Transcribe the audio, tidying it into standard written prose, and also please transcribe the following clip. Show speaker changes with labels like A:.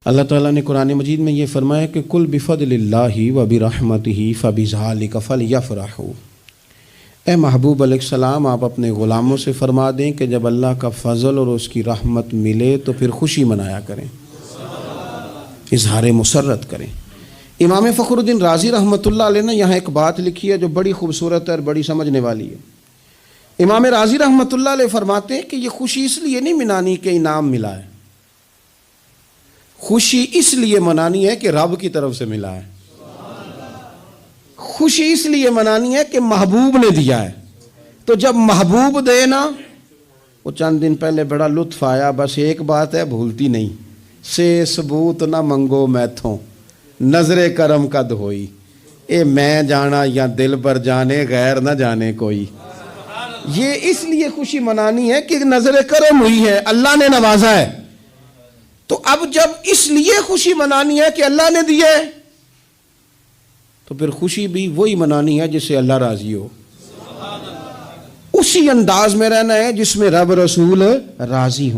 A: اللہ تعالیٰ نے قرآن مجید میں یہ فرمایا کہ کل بفضل اللہ و برحمتہ فبذالک فلیفرحوا۔ اے محبوب علیہ السلام، آپ اپنے غلاموں سے فرما دیں کہ جب اللہ کا فضل اور اس کی رحمت ملے تو پھر خوشی منایا کریں، اظہار مسرت کریں۔ امام فخر الدین رازی رحمۃ اللہ علیہ نے یہاں ایک بات لکھی ہے جو بڑی خوبصورت ہے اور بڑی سمجھنے والی ہے۔ امام رازی رحمۃ اللہ علیہ فرماتے ہیں کہ یہ خوشی اس لیے نہیں منانی کہ انعام ملا ہے، خوشی اس لیے منانی ہے کہ رب کی طرف سے ملا ہے، خوشی اس لیے منانی ہے کہ محبوب نے دیا ہے۔ تو جب محبوب دے نا، وہ چند دن پہلے بڑا لطف آیا، بس ایک بات ہے بھولتی نہیں، سے ثبوت نہ منگو میتھوں نظر کرم قد ہوئی، اے میں جانا یا دل پر جانے غیر نہ جانے کوئی۔ یہ اس لیے خوشی منانی ہے کہ نظر کرم ہوئی ہے، اللہ نے نوازا ہے۔ تو اب جب اس لیے خوشی منانی ہے کہ اللہ نے دیے تو پھر خوشی بھی وہی منانی ہے جس سے اللہ راضی ہو، اسی انداز میں رہنا ہے جس میں رب رسول راضی ہوں۔